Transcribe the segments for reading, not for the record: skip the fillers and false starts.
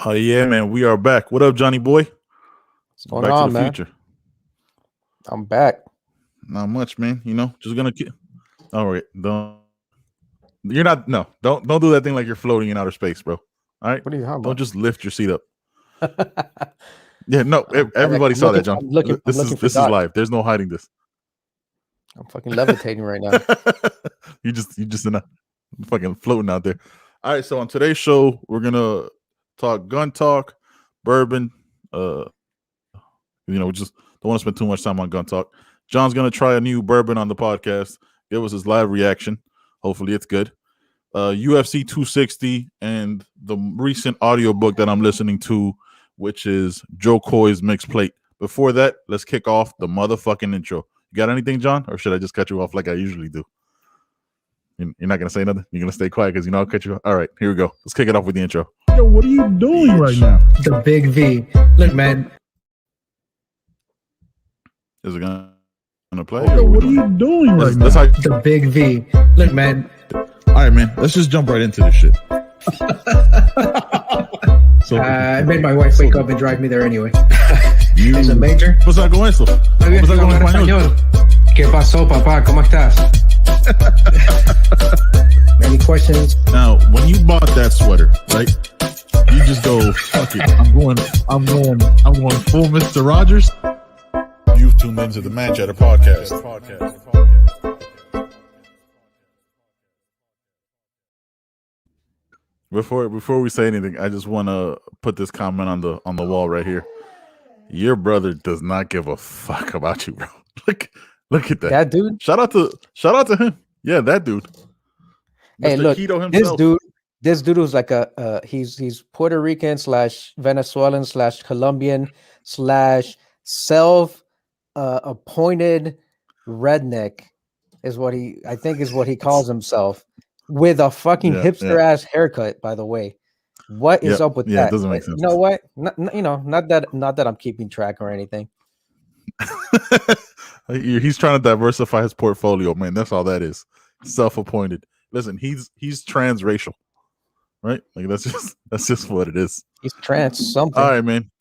Oh yeah, man, we are back. What up, Johnny boy? What's going Back to on, the man? future. I'm back. Not much, man. Just gonna keep. All right, don't. You're not. No, don't do that thing like you're floating in outer space, bro. All right, What are you talking don't about? just lift your seat up. Yeah, no. I'm, Everybody I'm saw that, looking. John. I'm looking. I'm This looking is for this is God. live. There's no hiding this. I'm fucking levitating right now. you just in a fucking floating out there. All right, so on today's show, we're gonna talk gun talk, bourbon. We just don't want to spend too much time on gun talk. John's gonna try a new bourbon on the podcast. Give us his live reaction. Hopefully, it's good. UFC 260 and the recent audiobook that I'm listening to, which is Koy's Mixed Plate. Before that, let's kick off the motherfucking intro. You got anything, John? Or should I just cut you off like I usually do? You're not going to say nothing? You're going to stay quiet because I'll cut you off? All right, here we go. Let's kick it off with the intro. Yo, what are you doing right now? The big V. Look, man. Is it going to play? Yo, what are you doing right now? The big V. Look, man. All right, man. Let's just jump right into this shit. So, I made my wife wake up and drive me there anyway. you, It's a major. What's that con eso? Muy bien, What's that con hablar español? español. ¿Qué pasó, papá? ¿Cómo estás? Any questions? now, when you bought that sweater, right? You just go, fuck it. I'm going full Mr. Rogers. You've tuned into the Man Chatter podcast. Before we say anything, I just want to put this comment on the wall right here. Your brother does not give a fuck about you, bro. Look at that. That dude. Shout out to him. Yeah, that dude. Hey, Mr. look, Keto himself. This dude was like he's Puerto Rican / Venezuelan / Colombian / self appointed redneck is what he calls himself, with a fucking hipster ass haircut, by the way. What is up with that? It doesn't make sense. You know what? Not that I'm keeping track or anything. He's trying to diversify his portfolio, man. That's all that is. Self-appointed. Listen, he's transracial, right? Like that's just what it is. He's trans something. All right, man.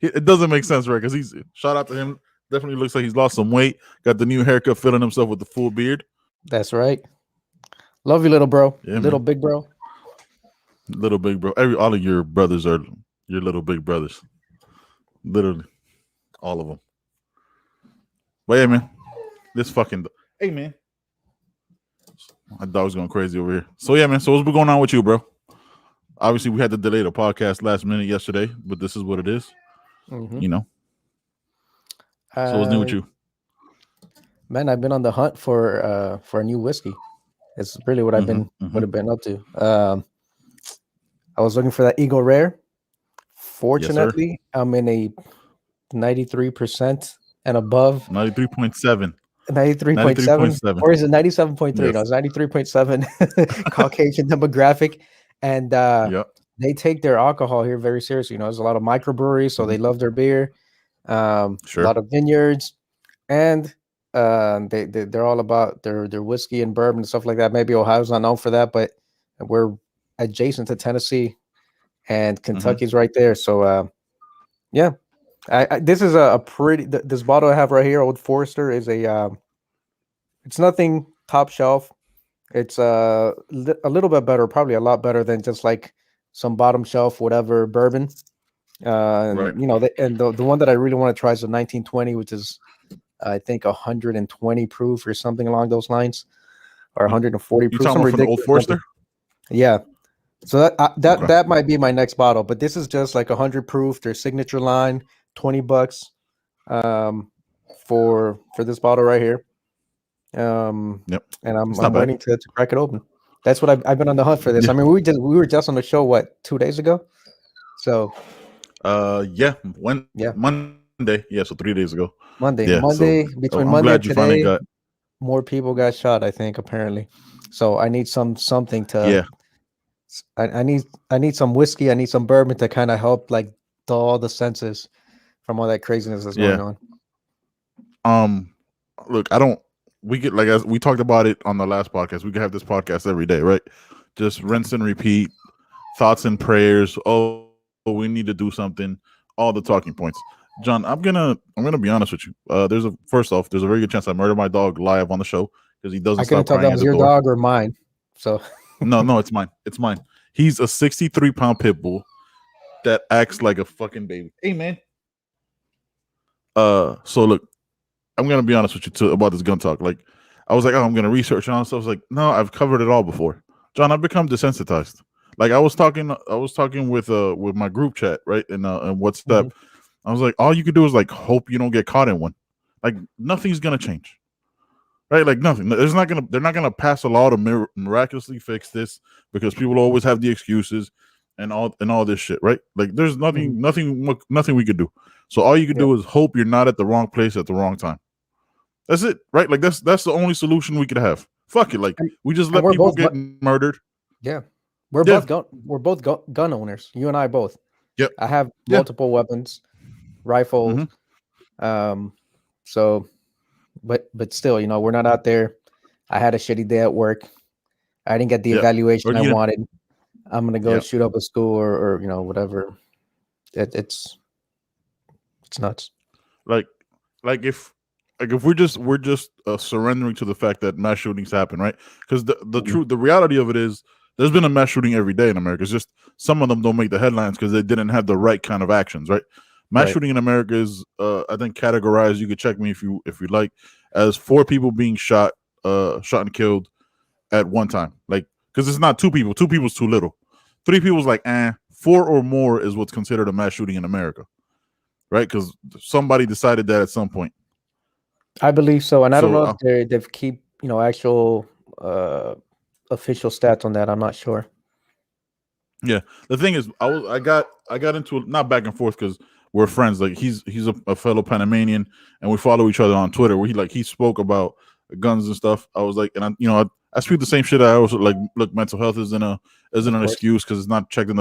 It doesn't make sense, right? Because he's shout out to him. Definitely looks like he's lost some weight. Got the new haircut, filling himself with the full beard. That's right. Love you, little bro. Yeah, little man. big bro. Little big bro. All of your brothers are your little big brothers. Literally, all of them. But yeah, man. Hey, man. My dog's going crazy over here. So yeah, man. So what's been going on with you, bro? Obviously, we had to delay the podcast last minute yesterday, but this is what it is. Mm-hmm. So what's new with you? Man, I've been on the hunt for a new whiskey. It's really what I've been up to. I was looking for that Eagle Rare. Fortunately, I'm in a 93% and above. 93.7. 93.7, or is it 97.3? Yes. No, it's 93.7 Caucasian demographic. And they take their alcohol here very seriously. There's a lot of microbreweries, so they love their beer. A lot of vineyards, and they're all about their whiskey and bourbon and stuff like that. Maybe Ohio's not known for that, but we're adjacent to Tennessee, and Kentucky's right there. So yeah. This is a pretty. This bottle I have right here, Old Forester, is it's nothing top shelf. It's a little bit better, probably a lot better than just like some bottom shelf whatever bourbon. Right. The one that I really want to try is the 1920, which is I think 120 proof or something along those lines, or 140 You proof. talking about from the Old Forester? Yeah. So that might be my next bottle, but this is just like 100 proof, their signature line. $20 for this bottle right here. And I'm waiting to crack it open. That's what I've been on the hunt for this. I mean, we were just on the show 2 days ago. So Monday. Yeah, so 3 days ago. Monday. Yeah, Between Monday and today, more people got shot, I think, apparently. So I need something to I need some whiskey, I need some bourbon to kind of help like dull all the senses from all that craziness that's going on. Look, as we talked about it on the last podcast, we could have this podcast every day, right? Just rinse and repeat. thoughts and prayers. Oh, we need to do something. All the talking points. John, I'm gonna be honest with you. There's a very good chance I murdered my dog live on the show because he doesn't stop crying. I couldn't tell that was your dog or mine. So no, it's mine. It's mine. He's a 63-pound pit bull that acts like a fucking baby. Hey, man. So look, I'm gonna be honest with you too about this gun talk. Like, I was like, oh, I'm gonna research and all stuff. I was like, no, I've covered it all before. John, I've become desensitized. Like, I was talking with my group chat, right? And WhatsApp. Mm-hmm. I was like, all you could do is like hope you don't get caught in one. Like, nothing's gonna change. Right, like nothing. They're not gonna pass a law to miraculously fix this because people always have the excuses and all this shit. Right, like there's nothing we could do. So all you can do is hope you're not at the wrong place at the wrong time. That's it, right? Like that's the only solution we could have. Fuck it, like we just let people get murdered. Yeah, we're both gun owners. You and I both. Yep. I have multiple weapons, rifles. Mm-hmm. So. But still, you know, we're not out there. I had a shitty day at work. I didn't get the evaluation I wanted. I'm gonna go shoot up a school or you know whatever. It's nuts. Like if we're just surrendering to the fact that mass shootings happen, right? Because the reality of it is there's been a mass shooting every day in America. It's just some of them don't make the headlines because they didn't have the right kind of actions, right? Mass shooting in America is, I think, categorized. You could check me if you like, as 4 people being shot and killed at one time. Like, because it's not 2 people. 2 people is too little. 3 people is like, 4 or more is what's considered a mass shooting in America, right? Because somebody decided that at some point. I believe so, and I don't know if they've keep actual official stats on that. I'm not sure. Yeah, the thing is, I got into not back and forth because we're friends. Like he's a fellow Panamanian, and we follow each other on Twitter. Where he spoke about guns and stuff. I was like, and I speak the same shit. I also like, look, mental health isn't an excuse because it's not checked in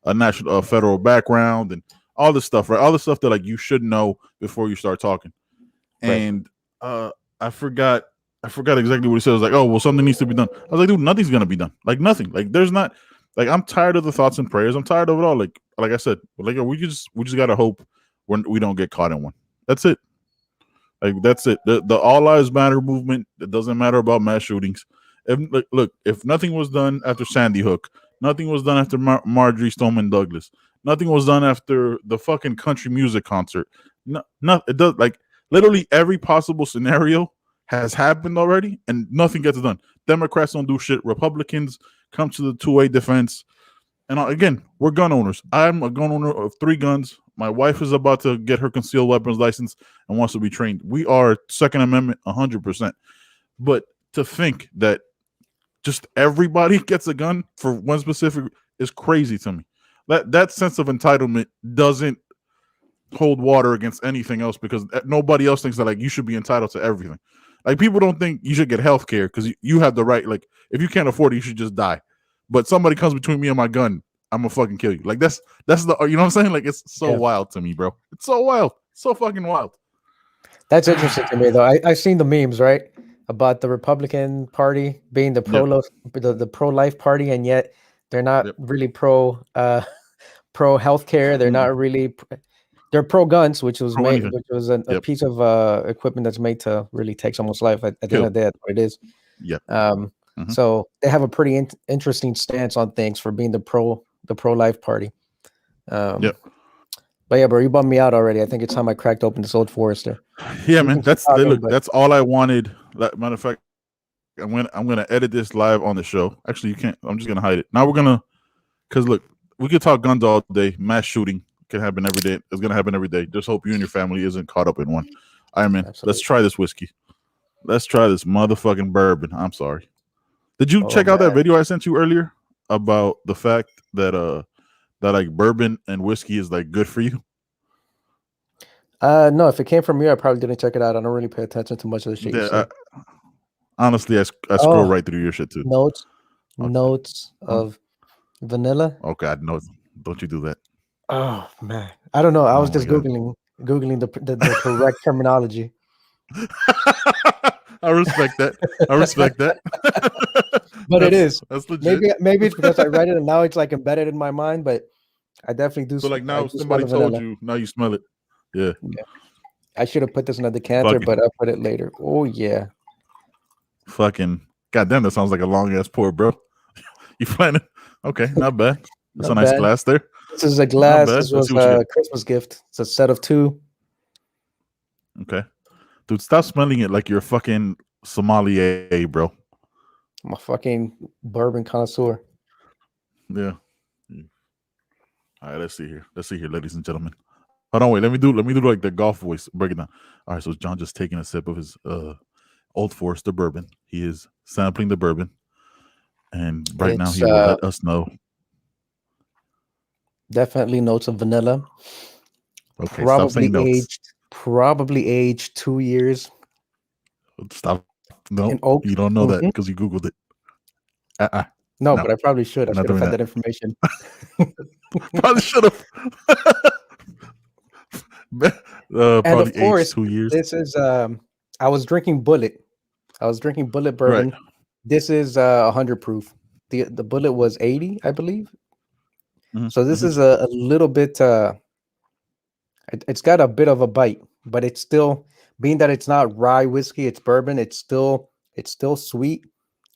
a national federal background and all this stuff, right? All this stuff that like you should know before you start talking. Right. And I forgot exactly what he said. I was like, oh well, something needs to be done. I was like, dude, nothing's gonna be done. Like nothing. Like there's not. Like I'm tired of the thoughts and prayers. I'm tired of it all. Like I said, like we just gotta hope we don't get caught in one. That's it. Like that's it. The All Lives Matter movement. It doesn't matter about mass shootings. If nothing was done after Sandy Hook, nothing was done after Marjorie Stoneman Douglas, nothing was done after the fucking country music concert. No, it does. Like literally every possible scenario has happened already, and nothing gets done. Democrats don't do shit. Republicans come to the two-way defense. And again, we're gun owners. I'm a gun owner of 3 guns. My wife is about to get her concealed weapons license and wants to be trained. We are Second Amendment 100%. But to think that just everybody gets a gun for one specific is crazy to me. That sense of entitlement doesn't hold water against anything else because nobody else thinks that like you should be entitled to everything. Like people don't think you should get health care because you have the right. Like if you can't afford it, you should just die. But somebody comes between me and my gun, I'm gonna fucking kill you. Like that's the you know what I'm saying? Like it's so wild to me, bro. It's so wild, so fucking wild. That's interesting to me though. I've seen the memes right about the Republican Party being the pro-life party, and yet they're not really pro healthcare. They're not really. They're pro guns, which was a piece of equipment that's made to really take someone's life. At the end of the day, that's what it is. Yeah. So they have a pretty interesting stance on things for being the pro-life party. But yeah, bro, you bummed me out already. I think it's time I cracked open this Old Forester. Yeah, man. That's all I wanted. Matter of fact, I'm gonna edit this live on the show. Actually, you can't. I'm just gonna hide it. Now because look, we could talk guns all day. Mass shooting can happen every day. It's gonna happen every day. Just hope you and your family isn't caught up in one. All right, man. Absolutely. Let's try this whiskey. Let's try this motherfucking bourbon. I'm sorry. Did you check out that video I sent you earlier about the fact that like bourbon and whiskey is like good for you? No, if it came from you, I probably didn't check it out. I don't really pay attention to much of the shit you say. Honestly, I scroll right through your shit too. Notes of vanilla. Oh God, no! Don't you do that? Oh man, I don't know. I was just googling the correct terminology. I respect that. But it is. That's legit. Maybe it's because I read it and now it's like embedded in my mind. But I definitely do. So like now somebody told you, now you smell it. Yeah. I should have put this in a decanter, but I'll put it later. Oh yeah. Fucking goddamn, that sounds like a long ass pour, bro. You find it? Okay, not bad. That's a nice glass there. This is a glass. This was a Christmas gift. It's a set of 2. Okay. Dude, stop smelling it like you're a fucking sommelier, bro. I'm a fucking bourbon connoisseur. Yeah. All right, let's see here, ladies and gentlemen. Hold on, wait. Let me do like the golf voice. Break it down. All right, so John just taking a sip of his Old Forester bourbon. He is sampling the bourbon, and right now he will let us know. Definitely notes of vanilla. Okay, stop saying notes. Probably aged 2 years. Stop. No, you don't know that because you Googled it. No, but I probably should. I should have had that information. Probably should have. And of course, 2 years. This is I was drinking Bullet. Bourbon. Right. This is 100 proof. The Bullet was 80, I believe. Mm-hmm. So this is a little bit. It's got a bit of a bite, but it's still, being that it's not rye whiskey, it's bourbon. It's still sweet.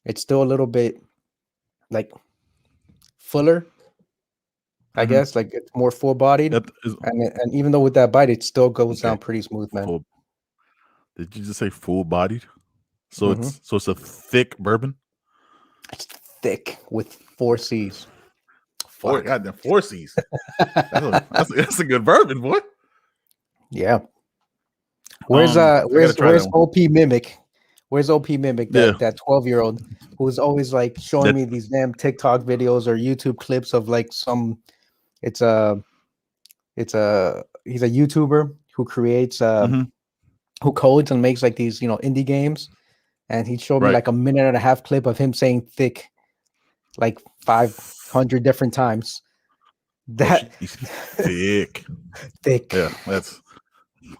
It's still a little bit like fuller. I guess like it's more full bodied, and even though with that bite, it still goes down pretty smooth, man. Did you just say full bodied? So it's a thick bourbon. It's thick with 4 C's. Goddamn 4 C's. That's a good bourbon, boy. Yeah. Where's OP Mimic? Where's OP Mimic? That 12-year-old who's always like showing me these damn TikTok videos or YouTube clips of like some. He's a YouTuber who creates who codes and makes like these indie games, and he showed me like a 1.5-minute clip of him saying thick like 500 different times. That thick.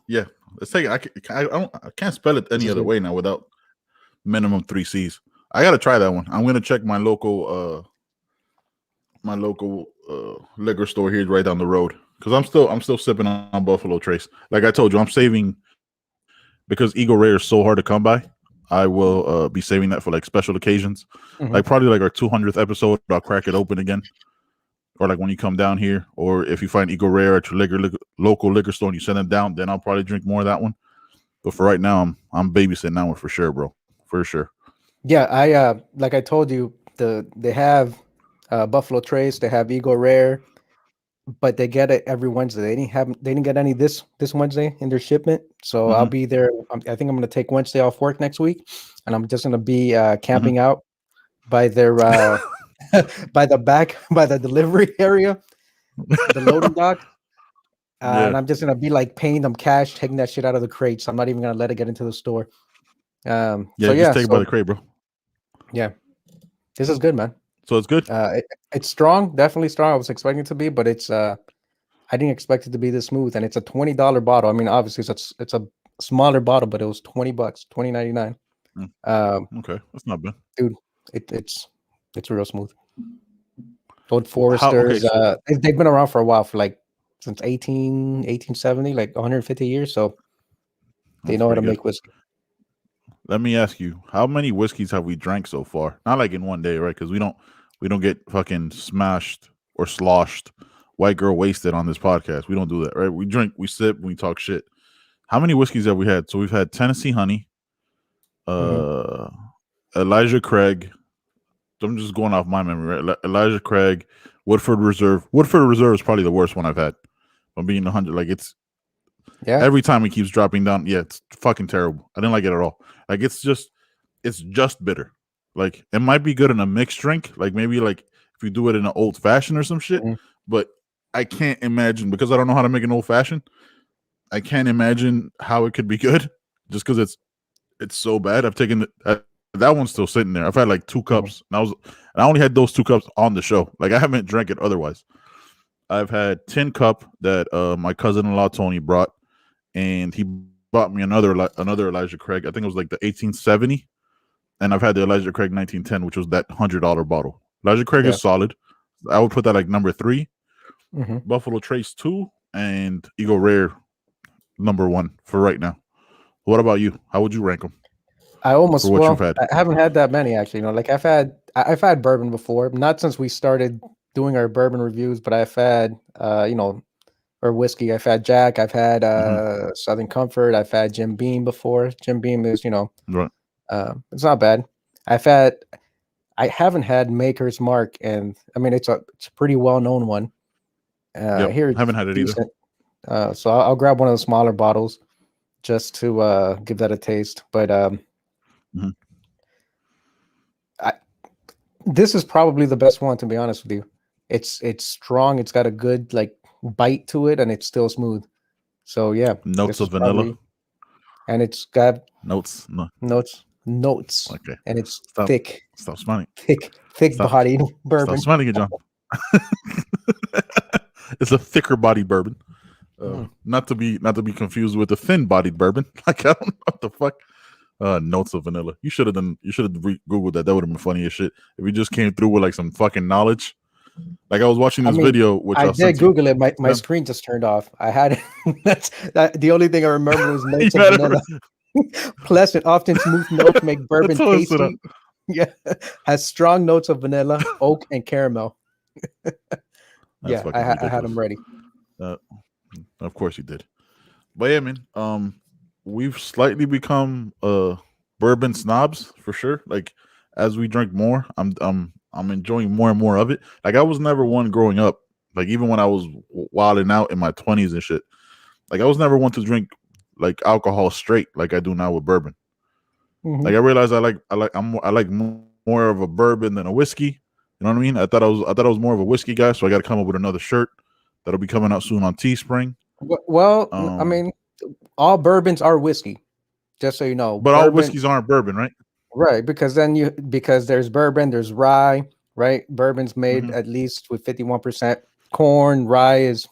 Yeah, let's take it. I can't spell it any other way now without minimum 3 C's. I gotta try that one. I'm gonna check my local liquor store here right down the road, because I'm still sipping on Buffalo Trace. Like I told you, I'm saving, because Eagle Rare is so hard to come by. I will be saving that for like special occasions, like probably like our 200th episode. I'll crack it open again, or like when you come down here, or if you find Eagle Rare at your local liquor store and you send them down, then I'll probably drink more of that one. But for right now, I'm babysitting that one for sure, bro, for sure. Yeah, I like I told you, they have Buffalo Trace, they have Eagle Rare, but they get it every Wednesday. They didn't get any this Wednesday in their shipment, so I'll be there. I think I'm going to take Wednesday off work next week, and I'm just going to be camping out by their by the delivery area, the loading dock. And I'm just going to be like paying them cash, taking that shit out of the crate. So I'm not even going to let it get into the store. Just take it by the crate, bro. Yeah, this is good, man. So it's good. It's strong, definitely strong. I was expecting it to be, but it's I didn't expect it to be this smooth. And it's a $20 bottle. I mean, obviously it's a smaller bottle, but it was $20, $20.99. Okay, that's not bad, dude. It's real smooth. Old Foresters, they've been around for a while, for like since 1870, like 150 years. So they know how to make whiskey. Let me ask you, how many whiskeys have we drank so far? Not like in one day, right? Because we don't get fucking smashed or sloshed, white girl wasted on this podcast. We don't do that, right? We drink, we sip, we talk shit. How many whiskeys have we had? So we've had Tennessee Honey, Elijah Craig. I'm just going off my memory, right? Elijah Craig, Woodford Reserve. Woodford Reserve is probably the worst one I've had. I'm being 100. Like every time it keeps dropping down. Yeah, it's fucking terrible. I didn't like it at all. Like it's just bitter. Like it might be good in a mixed drink, like maybe like if you do it in an old fashioned or some shit. But I can't imagine, because I don't know how to make an old fashioned. I can't imagine how it could be good, just because it's so bad. I've taken that one's still sitting there. I've had like 2 cups, and I only had those 2 cups on the show. Like I haven't drank it otherwise. I've had Tin Cup that my cousin-in-law Tony brought, and he bought me another Elijah Craig. I think it was like the 1870. and I've had the Elijah Craig 1910, which was that $100 bottle. Elijah Craig is solid. I would put that like number 3. Buffalo Trace 2, and Eagle Rare number 1 for right now. What about you? How would you rank them? I haven't had that many actually. Like I've had bourbon before, not since we started doing our bourbon reviews, but I've had or whiskey. I've had Jack. I've had Southern Comfort. I've had Jim Beam before. Jim Beam is right. It's not bad. I haven't had Maker's Mark, and I mean it's a pretty well known one. Here I haven't had it either. So I'll grab one of the smaller bottles just to give that a taste. But this is probably the best one, to be honest with you. It's strong. It's got a good like bite to it, and it's still smooth. So yeah, notes of vanilla, and it's got notes. Okay, and it's thick. Stop smiling. Thick bodied bourbon. Stop smiling, John. It's a thicker body bourbon. Not to be confused with the thin bodied bourbon. Like I don't know what the fuck. Notes of vanilla. You should have Googled that. That would have been funny as shit if you just came through with like some fucking knowledge. Like I was watching this video, which I did Google it. My screen just turned off. I had it. The only thing I remember was notes of vanilla. Pleasant, often smooth notes make bourbon tasty. Yeah, has strong notes of vanilla, oak, and caramel. Yeah, I had them ready. Of course you did. But yeah, man. We've slightly become bourbon snobs for sure. Like as we drink more, I'm enjoying more and more of it. Like I was never one growing up. Like even when I was wilding out in my 20s and shit. Like I was never one to drink like alcohol straight like I do now with bourbon. Like I realized I like more of a bourbon than a whiskey. You know what I mean? I thought I was more of a whiskey guy, so I got to come up with another shirt that'll be coming out soon on Teespring. Well, I mean, all bourbons are whiskey, just so you know. But all whiskeys aren't bourbon, right? Right, because there's bourbon, there's rye, right? Bourbon's made at least with 51% corn. Rye is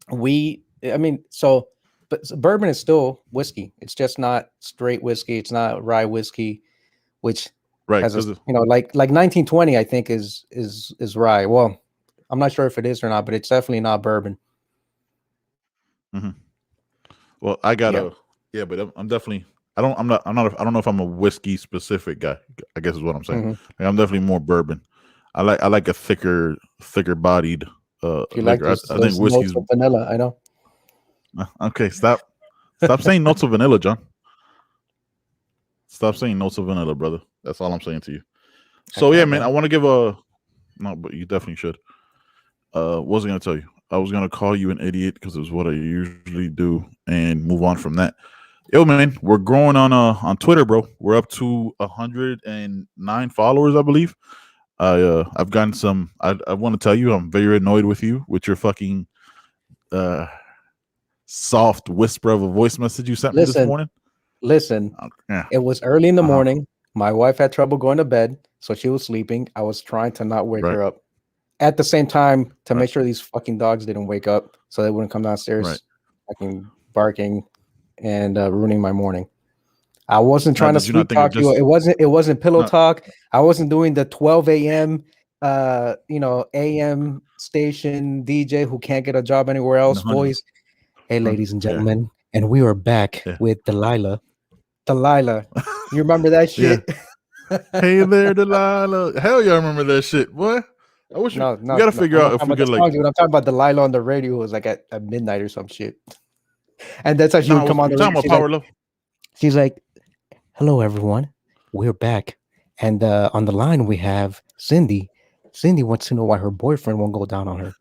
wheat. I mean, but bourbon is still whiskey. It's just not straight whiskey. It's not rye whiskey, which has like 1920, I think is rye. Well, I'm not sure if it is or not, but it's definitely not bourbon. Well, I gotta, but I'm definitely. I don't know if I'm a whiskey specific guy. I guess is what I'm saying. Like, I'm definitely more bourbon. I like a thicker bodied. You like I think whiskey's vanilla. I know. Okay, stop saying notes of vanilla, John. Stop saying notes of vanilla, brother. That's all I'm saying to you. So yeah, man, I want to give but you definitely should. What was I gonna tell you? I was gonna call you an idiot because it's what I usually do and move on from that. Yo, man, we're growing on Twitter, bro. We're up to 109 followers, I believe. I've gotten some. I want to tell you, I'm very annoyed with you with your fucking soft whisper of a voice message you sent me this morning. Listen, it was early in the morning. My wife had trouble going to bed, so she was sleeping. I was trying to not wake her up. At the same time, to make sure these fucking dogs didn't wake up, so they wouldn't come downstairs, fucking barking and ruining my morning. I wasn't trying to sweet talk you. It wasn't pillow talk. I wasn't doing the 12 a.m. AM station DJ who can't get a job anywhere else voice. Hey, ladies and gentlemen, and we are back with Delilah. Delilah, you remember that shit? Hey there, Delilah. Hell yeah, I remember that shit. What? I wish we gotta figure out if we could like. I'm talking about Delilah on the radio. It was like at midnight or some shit. And that's how she would come on the radio. She's like, hello, everyone. We're back. And on the line, we have Cindy. Cindy wants to know why her boyfriend won't go down on her.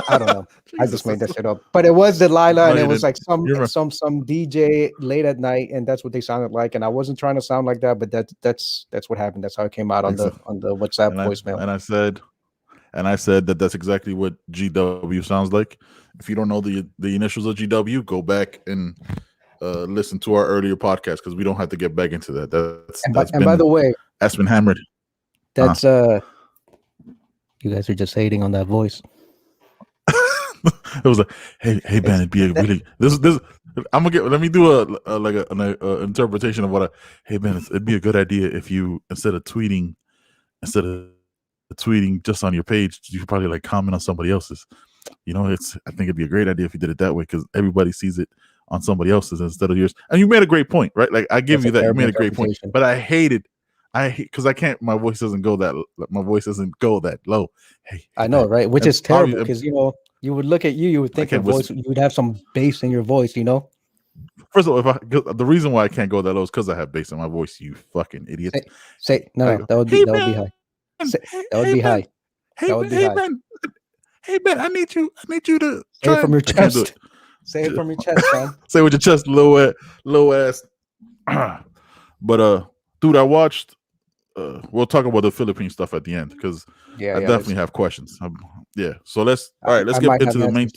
I don't know. I just made that shit up. But it was Delilah, and it was like some DJ late at night, and that's what they sounded like. And I wasn't trying to sound like that, but that's what happened. That's how it came out on the WhatsApp voicemail. And I said that's exactly what GW sounds like. If you don't know the initials of GW, go back and listen to our earlier podcast because we don't have to get back into that. By the way, that's been hammered. That's you guys are just hating on that voice. It was like, hey Ben, it'd be a really this. I'm gonna let me do an interpretation of what hey Ben, it'd be a good idea if you instead of tweeting just on your page, you could probably like comment on somebody else's. I think it'd be a great idea if you did it that way because everybody sees it on somebody else's instead of yours. And you made a great point, right? Like I give you that. You made a great point, but I hate because I can't. My voice doesn't go that low. Hey, I know, right? Which is terrible because you would look at you would think your voice, you would have some bass in your voice, First of all, the reason why I can't go that low is because I have bass in my voice. You fucking idiot. That would be high. That would be high. That would be high. Hey Ben, I need you to say it from your chest. Say it from your chest, man. Say it with your chest, low ass. But dude, I watched. We'll talk about the Philippine stuff at the end because I definitely have questions. So let's get into the main.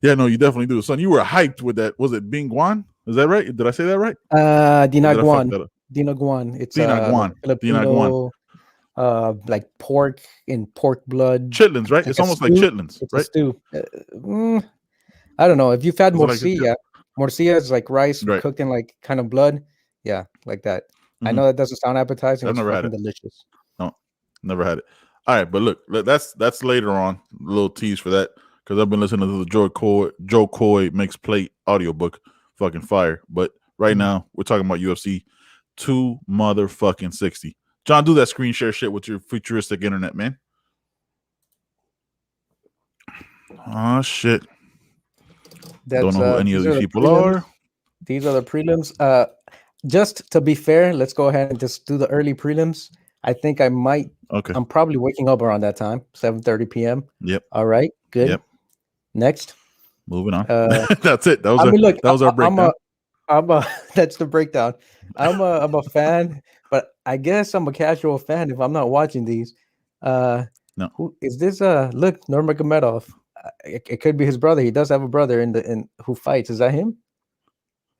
Yeah, no, you definitely do, son. You were hyped with that. Was it Bingguan? Is that right? Did I say that right? Dinaguan. It's Dinaguan. Filipino, like pork and pork blood. Chitlins, right? It's almost like chitlins, it's right? A stew. I don't know. If you've had morcilla, morcilla is like rice cooked in like kind of blood. Yeah, like that. Mm-hmm. I know that doesn't sound appetizing. It's fucking delicious. No, never had it. All right, but look, that's later on. A little tease for that because I've been listening to the Joe Koy Mixed Plate audiobook. Fucking fire. But right now, we're talking about UFC 2 motherfucking 60. John, do that screen share shit with your futuristic internet, man. Oh, shit. Don't know who any of these people are. These are the prelims. Just to be fair, let's go ahead and just do the early prelims. I think I might. Okay. I'm probably waking up around that time, 7:30 p.m. Yep. All right. Good. Yep. Next. Moving on. That's it. That was our breakdown. That's the breakdown. I'm a fan, but I guess I'm a casual fan if I'm not watching these. No. Who is this? Look, Nurmagomedov. It could be his brother. He does have a brother in who fights. Is that him?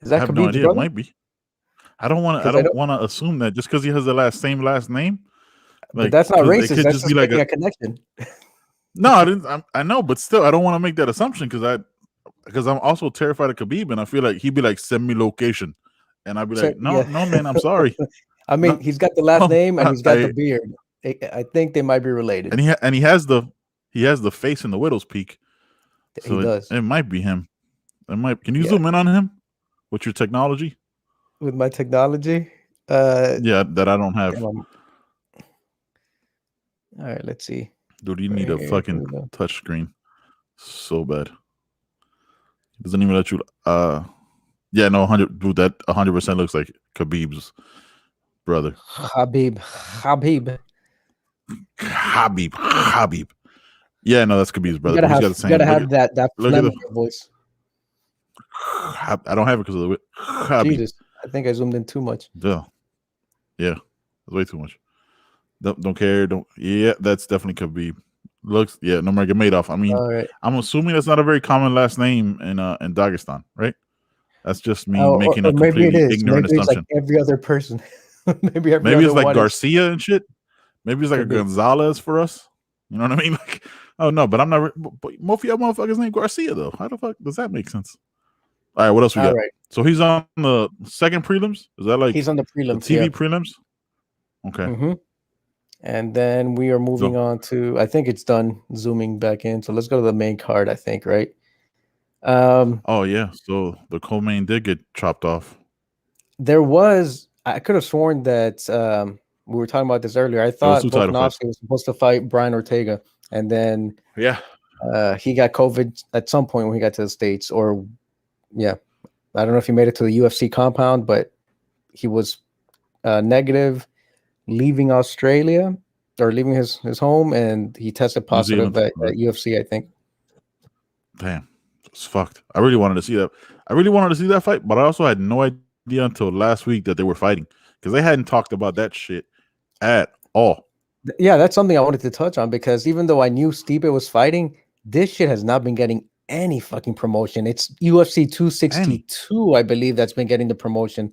Is that Khabib's no idea. brother? It might be. I don't want to assume that just because he has the same last name. Like, but that's not racist. That's just be like a connection. No, I didn't. I know, but still, I don't want to make that assumption because I'm also terrified of Khabib, and I feel like he'd be like, send me location, and I'd be like, no, man, I'm sorry. I mean, he's got the last name and he's got the beard. I think they might be related. And he has the face in the widow's peak. So he does. It might be him. It might. Can you zoom in on him with your technology? With my technology? That I don't have. All right, let's see. Dude, you need a fucking touch screen so bad. It doesn't even let you. 100. Dude, that 100% looks like Khabib's brother. Habib. Yeah, no, that's Khabib's brother. You gotta have that phlegm in your voice. I don't have it because of the Khabib. Jesus, I think I zoomed in too much. Yeah, way too much. Don't care. That's definitely Khabib. Looks Nurmagomedov. I mean, right. I'm assuming that's not a very common last name in Dagestan, right? That's just me making a completely ignorant assumption. Like every other person. maybe it's like Garcia and shit. Maybe it's like a Gonzalez for us. You know what I mean? Like, oh no, but I'm not. But most of y'all motherfuckers named Garcia though. How the fuck does that make sense? All right, what else we got? Right. So he's on the second prelims. Is that like he's on the prelims? The TV prelims. Okay. Mm-hmm. And then we are moving on to. I think it's done zooming back in. So let's go to the main card. I think right. Oh yeah. So the co-main did get chopped off. There was. I could have sworn that we were talking about this earlier. I thought Volkanovski was supposed to fight Brian Ortega, and then he got COVID at some point when he got to the States. Or I don't know if he made it to the UFC compound, but he was negative, leaving Australia or leaving his home, and he tested positive at UFC. I think. Damn, it's fucked. I really wanted to see that. I really wanted to see that fight, but I also had no idea until last week that they were fighting because they hadn't talked about that shit at all. Yeah, that's something I wanted to touch on because even though I knew Stipe was fighting, this shit has not been getting any fucking promotion. It's UFC 262, I believe, that's been getting the promotion.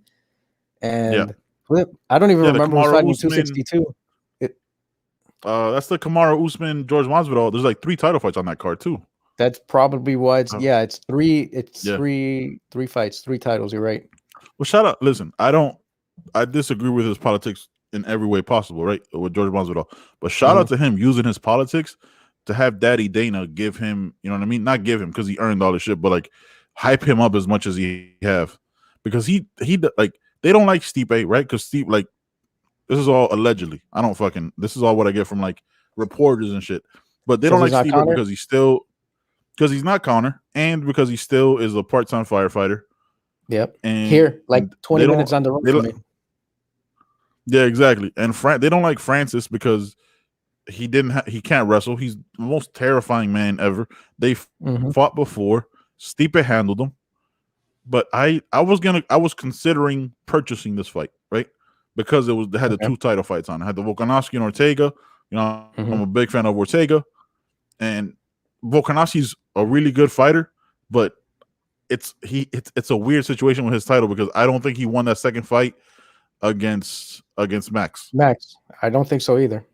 And I don't even remember who's fighting 262. That's the Kamaru Usman George Masvidal. There's like 3 title fights on that card too. That's probably what. Yeah, it's three. It's Yeah. three fights, 3 titles. You're right. Well, shout out. Listen, I disagree with his politics in every way possible, right? With George Masvidal, but shout out to him using his politics to have Daddy Dana give him, you know what I mean? Not give him because he earned all this shit, but like hype him up as much as he have, because he like they don't like Stipe, right? Because Stipe, like, this is all allegedly. This is all what I get from like reporters and shit. But they don't like Stipe because he's not Conor, and because he still is a part-time firefighter. Yep. And here, like 20 minutes on the road from me. Yeah, exactly. And they don't like Francis because he can't wrestle. He's the most terrifying man ever. They fought before. Stipe handled him. But I was considering purchasing this fight, right? Because it had the 2 title fights on it. It had the Volkanovski and Ortega. You know, I'm a big fan of Ortega. And Volkanovski's a really good fighter, but it's a weird situation with his title because I don't think he won that second fight against Max. I don't think so either.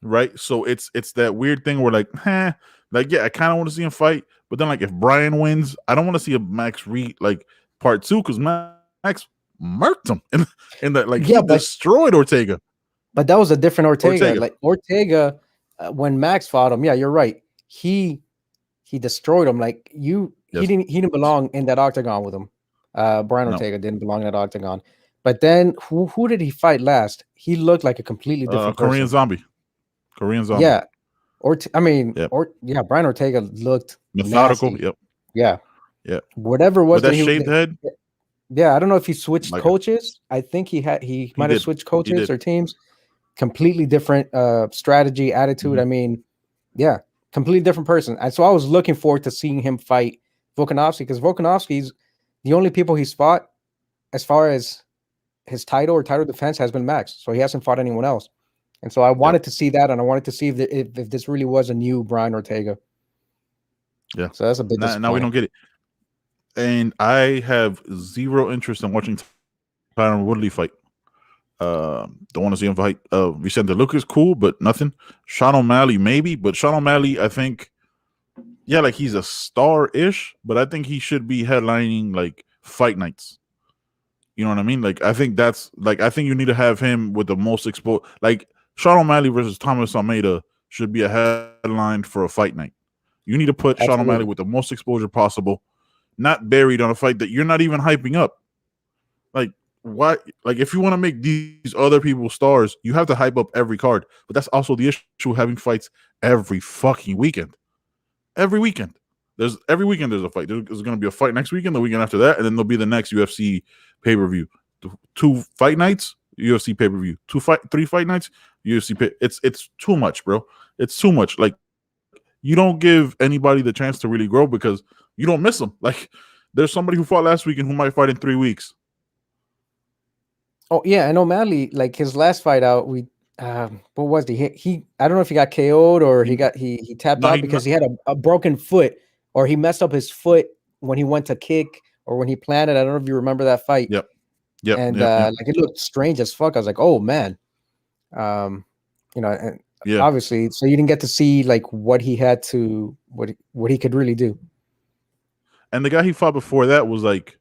Right? So it's that weird thing where like, I kind of want to see him fight, but then like if Brian wins, I don't want to see a Max like part 2 because Max murked him in that, like, he destroyed Ortega. But that was a different Ortega. Like Ortega, when Max fought him, yeah, you're right. He destroyed him. Like he didn't belong in that octagon with him. Brian Ortega didn't belong in that octagon. But then who did he fight last? He looked like a completely different Korean Zombie. Yeah. Brian Ortega looked methodical. Nasty. Yep. Yeah. Yeah. Whatever was that shaved head. Yeah, I don't know if he switched coaches. I think he might have switched coaches or teams. Completely different strategy, attitude. I mean, yeah, completely different person. And so I was looking forward to seeing him fight Volkanovski, because Volkanovski's the only people he's fought as far as his title or title defense has been Max. So he hasn't fought anyone else. And so I wanted to see that, and I wanted to see if this really was a new Brian Ortega. Yeah. So that's a bit now we don't get it. And I have zero interest in watching Tyron Woodley fight. Don't want to see him fight. Vicente Luque, cool, but nothing. Sean O'Malley, maybe, but Sean O'Malley, I think, like he's a star-ish, but I think he should be headlining like fight nights. You know what I mean? Like, I think you need to have him with the most exposed. Like, Sean O'Malley versus Thomas Almeida should be a headline for a fight night. You need to put Sean O'Malley with the most exposure possible, not buried on a fight that you're not even hyping up. Like, why? Like, if you want to make these other people stars, you have to hype up every card. But that's also the issue with having fights every fucking weekend. Every weekend. There's a fight. There's going to be a fight next weekend, the weekend after that, and then there'll be the next UFC pay-per-view. 2 fight nights, UFC pay-per-view. 3 fight nights, UFC pay. It's too much, bro. It's too much. Like, you don't give anybody the chance to really grow because you don't miss them. Like, there's somebody who fought last week and who might fight in 3 weeks. Oh yeah, and O'Malley, like his last fight out, what was he? I don't know if he got KO'd or he tapped out because he had a broken foot, or he messed up his foot when he went to kick or when he planted. I don't know if you remember that fight. Yep. And like it looked strange as fuck. I was like, oh man, obviously. So you didn't get to see like what he had to what he could really do. And the guy he fought before that was like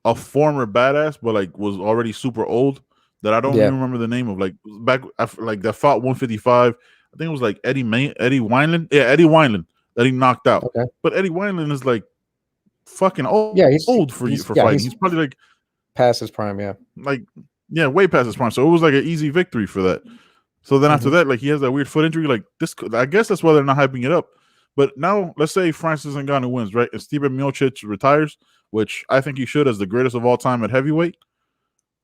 a former badass, but like was already super old. That I don't even remember the name of. Like back, like that fought 155. I think it was like Eddie Wineland. Yeah, Eddie Wineland that he knocked out. Okay. But Eddie Wineland is like fucking old. Yeah, he's old for fighting. He's probably like past his prime. Yeah, way past his prime. So it was like an easy victory for that. So then after that, like he has that weird foot injury. Like this, I guess that's why they're not hyping it up. But now let's say Francis Ngannou wins, right? And Stipe Miocic retires, which I think he should as the greatest of all time at heavyweight.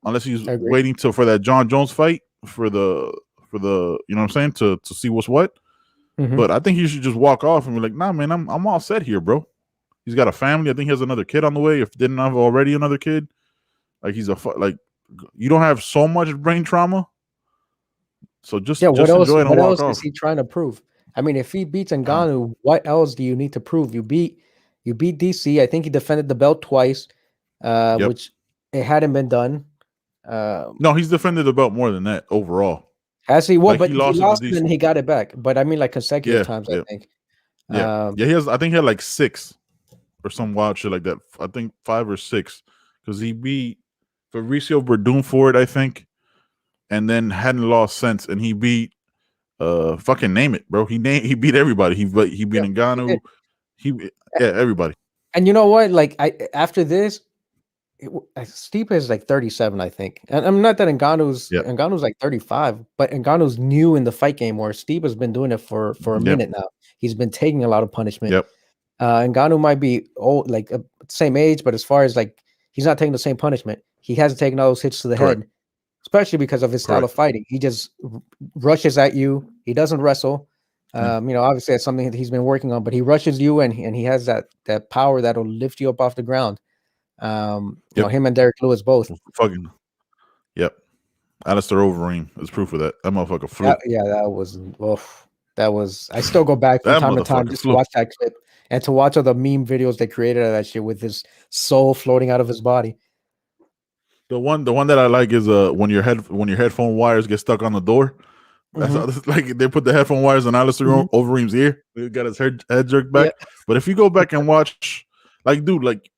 Unless he's waiting for that John Jones fight for the you know what I'm saying, to see what's what. But I think he should just walk off and be like, nah, man, I'm all set here, bro. He's got a family. I think he has another kid on the way. If didn't have already another kid, like he's like you don't have so much brain trauma. So just enjoy it and walk off. What else is he trying to prove? I mean, if he beats Ngannou, what else do you need to prove? You beat DC. I think he defended the belt twice, which it hadn't been done. No, he's defended the belt more than that overall. Has he? Well, like, but he lost and and he got it back. But I mean, like consecutive times, I think. Yeah, he has. I think he had like 6 or some wild shit like that. I think 5 or 6 because he beat Fabricio Verdun for it, I think, and then hadn't lost since. And he beat fucking name it, bro. He beat everybody. He beat Ngannou. Everybody. And you know what? Like after this, Stipe is like 37, I think. And I'm not that Ngannou's like 35, but Ngannou's new in the fight game, where Stipe has been doing it for a minute now. He's been taking a lot of punishment. Yep. Ngannou might be old, like same age, but as far as like he's not taking the same punishment. He hasn't taken all those hits to the head, especially because of his style of fighting. He just rushes at you. He doesn't wrestle. You know, obviously that's something that he's been working on, but he rushes you and he has that power that'll lift you up off the ground. You know, him and Derek Lewis both. Fucking Alistair Overeem is proof of that. That motherfucker flew. That was I still go back from time to time just to watch that clip and to watch all the meme videos they created of that shit with his soul floating out of his body. The one that I like is when your headphone wires get stuck on the door. That's like they put the headphone wires on Alistair Overeem's ear. He got his head jerked back. Yeah. But if you go back and watch, like, dude, like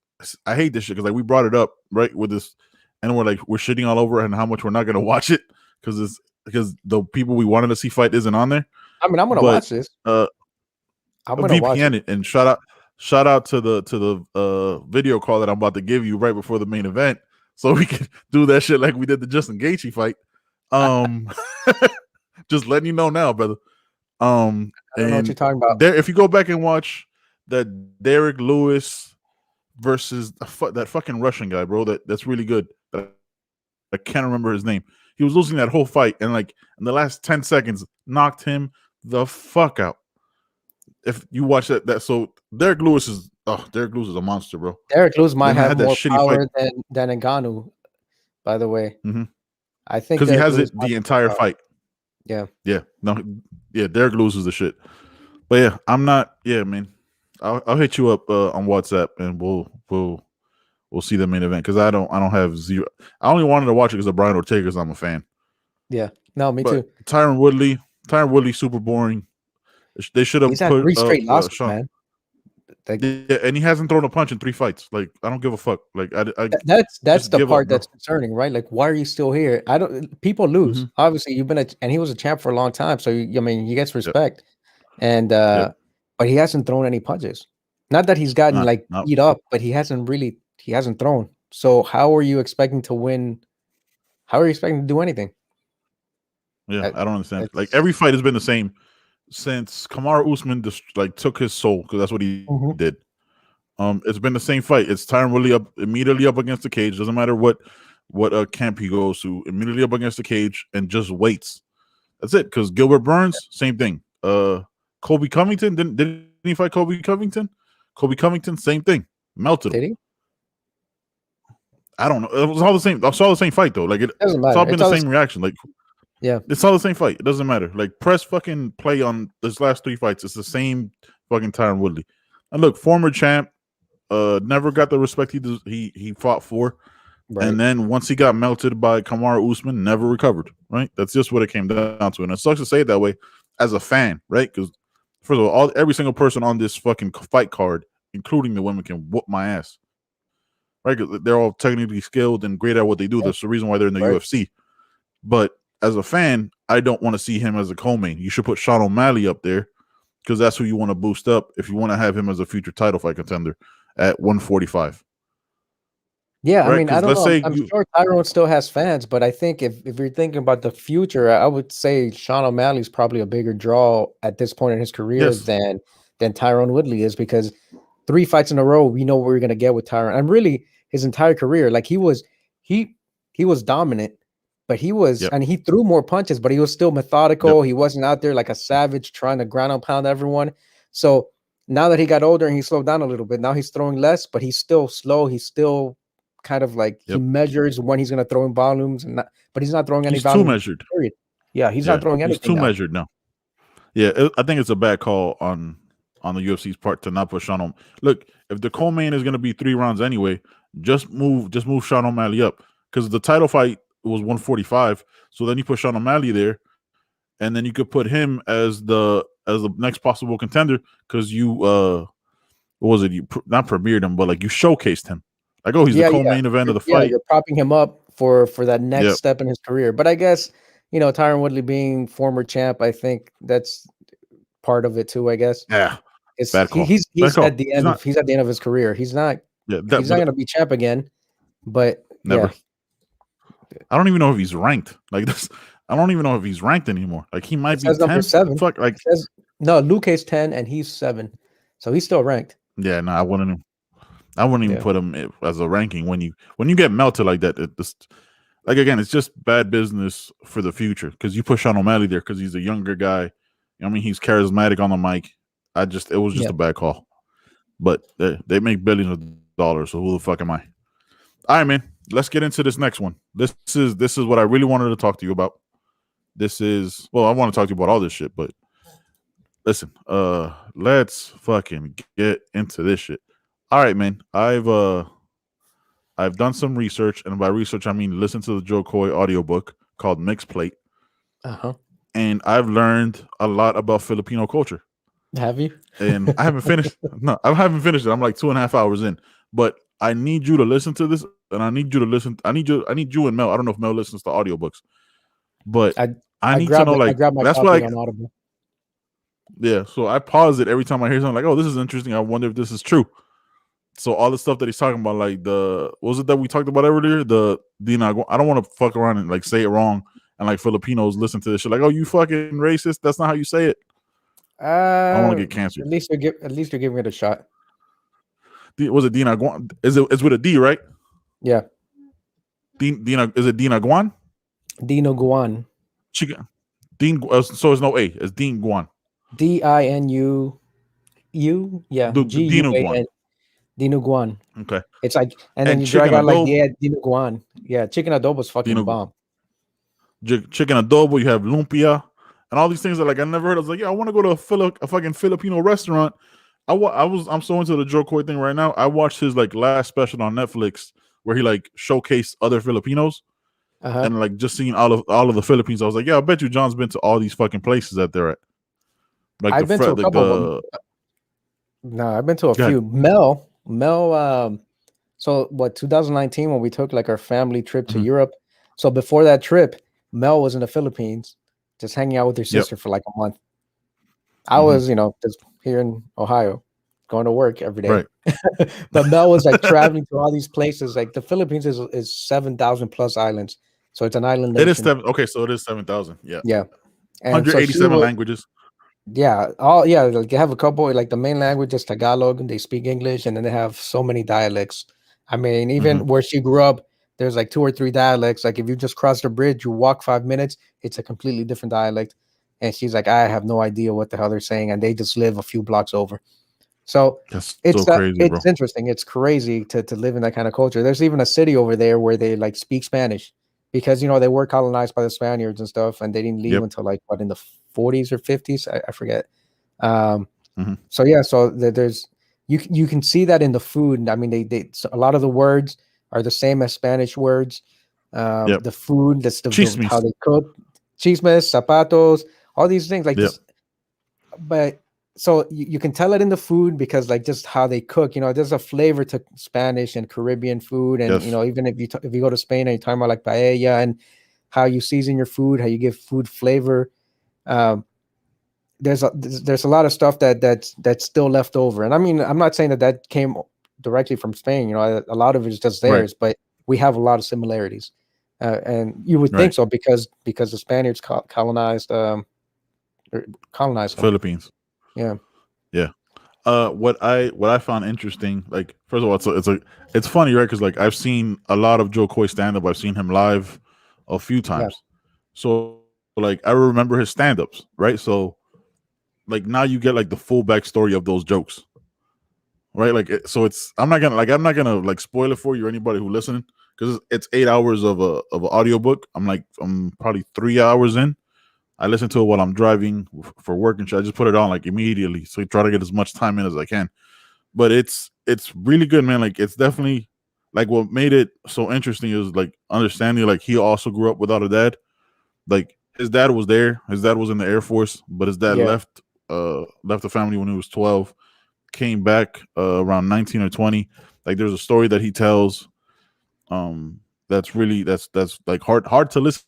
I hate this shit because like we brought it up right with this, and we're shitting all over it and how much we're not gonna watch it because the people we wanted to see fight isn't on there. I mean, I'm gonna watch this. I'm gonna VPN it and shout out to the video call that I'm about to give you right before the main event, so we can do that shit like we did the Justin Gaethje fight. Just letting you know now, brother. I don't know what you're talking about. If you go back and watch that Derek Lewis versus that fucking Russian guy, bro, that's really good. I can't remember his name. He was losing that whole fight, and like in the last 10 seconds, knocked him the fuck out. If you watch that, so Derek Lewis is a monster, bro. Derek Lewis might have more power than Ngannou, by the way. I think because he has it the entire fight. Yeah. Derek Lewis is the shit. But yeah, I'm not. Yeah, man. I'll hit you up on WhatsApp and we'll see the main event because I don't have zero. I only wanted to watch it because of Brian Ortega because I'm a fan. Yeah. No, me too. Tyron Woodley, super boring. They should have put 3 straight losses, man. And he hasn't thrown a punch in 3 fights. Like I don't give a fuck. Like that's the part that's concerning, right? Like why are you still here? People lose. Obviously, and he was a champ for a long time, so I mean he gets respect. And but he hasn't thrown any punches. Not that he's gotten beat up, but he hasn't thrown. So how are you expecting to win? How are you expecting to do anything? Yeah, I don't understand. Like every fight has been the same since Kamaru Usman just took his soul because that's what he did. It's been the same fight. It's Tyron Woodley immediately up against the cage. Doesn't matter what camp he goes to. Immediately up against the cage and just waits. That's it. Because Gilbert Burns, same thing. Colby Covington didn't he fight Colby Covington? Colby Covington, same thing. Melted him. Did he? I don't know. It was all the same. I saw the same fight though. Like it's all been the same reaction. Like. Yeah, it's all the same fight. It doesn't matter. Like press fucking play on this last 3 fights. It's the same fucking Tyron Woodley. And look, former champ, never got the respect he fought for. Right. And then once he got melted by Kamaru Usman, never recovered. Right? That's just what it came down to. And it sucks to say it that way as a fan, right? Because first of all, every single person on this fucking fight card, including the women, can whoop my ass. Right? Because they're all technically skilled and great at what they do. That's the reason why they're in the UFC. But as a fan, I don't want to see him as a co-main. You should put Sean O'Malley up there because that's who you want to boost up if you want to have him as a future title fight contender at 145. Yeah, right? I mean, I don't know. I'm sure Tyrone still has fans, but I think if you're thinking about the future, I would say Sean O'Malley's probably a bigger draw at this point in his career than Tyron Woodley is because 3 fights in a row, we know what we're going to get with Tyron. And really, his entire career, like he was dominant. But he was, and he threw more punches, but he was still methodical. He wasn't out there like a savage trying to ground and pound everyone. So now that he got older and he slowed down a little bit, now he's throwing less, but he's still slow. He's still kind of like he measures when he's going to throw in volumes, but he's not throwing any volume. He's too measured. Period. Yeah, he's not throwing anything. He's too measured now. Yeah, I think it's a bad call on the UFC's part to not put Sean O'Malley. Look, if the co-main is going to be 3 rounds anyway, just move Sean O'Malley up because the title fight was 145. So then you put Sean O'Malley there, and then you could put him as the as the next possible contender because you what was it? You not premiered him, but like you showcased him. Like, oh, he's the co-main event of the fight. You're propping him up for that next step in his career. But I guess, Tyron Woodley being former champ, I think that's part of it too, I guess. Yeah. He's at the end of his career. He's not he's not gonna be champ again. But never. Yeah. I don't even know if he's ranked. Like this, I don't even know if he's ranked anymore. Like he might be 10. Number 7. Fuck, like no, Luque's 10 and he's 7. So he's still ranked. Yeah, no, I wouldn't even put him as a ranking when you get melted like that. Like again, it's just bad business for the future because you put Sean O'Malley there because he's a younger guy. I mean, he's charismatic on the mic. It was just a bad call. But they make billions of dollars, so who the fuck am I? All right, man. Let's get into this next one. This is what I really wanted to talk to you about. I want to talk to you about all this shit, but listen, let's fucking get into this shit. All right, man. I've done some research, and by research I mean listen to the Joe Koy audiobook called Mixed Plate. Uh-huh. And I've learned a lot about Filipino culture. Have you? And I haven't finished. No, I haven't finished it. I'm like 2.5 hours in. But I need you to listen to this, and I need you to listen. I need you and Mel. I don't know if Mel listens to audiobooks, but I need to know. Like that's why. On Audible. Yeah, so I pause it every time I hear something like, "Oh, this is interesting. I wonder if this is true." So all the stuff that he's talking about, like what was it that we talked about earlier? The I don't want to fuck around and like say it wrong, and like Filipinos listen to this shit like, "Oh, you fucking racist." That's not how you say it. I don't want to get cancer. At least you're giving it a shot. Was it Dina Guan? It's with a D, right? Yeah. Dina, is it Dina Guan? Dino Guan. So it's no A. It's Dean Guan. Dinu. Yeah. Dino Guan. Dino Guan. Okay. It's like, and then you drag out like Dino Guan. Yeah, chicken adobo's fucking bomb. Chicken adobo. You have lumpia. And all these things that like I never heard. I was like, yeah, I want to go to a fucking Filipino restaurant. I'm so into the Joe Koy thing right now. I watched his like last special on Netflix where he like showcased other Filipinos and like just seeing all of the Philippines. I was like, yeah, I bet you John's been to all these fucking places that they're at. Like I've been to a couple of them. No, I've been to a few. Mel. So what? 2019 when we took like our family trip to Europe. So before that trip, Mel was in the Philippines, just hanging out with her sister for like a month. I was, just here in Ohio, going to work every day. Right. But Mel was like traveling to all these places. Like the Philippines is 7,000 plus islands, so it's an island nation. It is 7. Okay, so it is 7,000. Yeah. Yeah. And 187 languages. Yeah. Like they have a couple. Like the main language is Tagalog, and they speak English, and then they have so many dialects. I mean, even where she grew up, there's like 2 or 3 dialects. Like if you just cross the bridge, you walk 5 minutes, it's a completely different dialect. And she's like, I have no idea what the hell they're saying, and they just live a few blocks over. So it's crazy, it's interesting. It's crazy to live in that kind of culture. There's even a city over there where they like speak Spanish because they were colonized by the Spaniards and stuff, and they didn't leave until like in the 40s or 50s. I forget. So yeah, so there's you can see that in the food. I mean, they a lot of the words are the same as Spanish words. The food, how they cook, chismes, zapatos. All these things like this, but so you can tell it in the food because like just how they cook, there's a flavor to Spanish and Caribbean food, and even if you go to Spain and you're talking about like paella and how you season your food, how you give food flavor, there's a lot of stuff that's still left over. And I mean, I'm not saying that came directly from Spain, a lot of it is just theirs, but we have a lot of similarities, and you would think so because the Spaniards colonized Philippines. Yeah. What I found interesting, like first of all, it's funny, right? Because like I've seen a lot of Joe Koy stand up. I've seen him live a few times. So like I remember his stand-ups, right? So like now you get like the full backstory of those jokes, right? Like so I'm not gonna like spoil it for you or anybody who listening because it's 8 hours of an audiobook. I'm probably 3 hours in. I listen to it while I'm driving for work and shit. I just put it on like immediately, so I try to get as much time in as I can. But it's really good, man. Like it's definitely like what made it so interesting is like understanding like he also grew up without a dad. Like his dad was there. His dad was in the Air Force, but his dad left left the family when he was 12, came back around 19 or 20. Like there's a story that he tells that's like hard to listen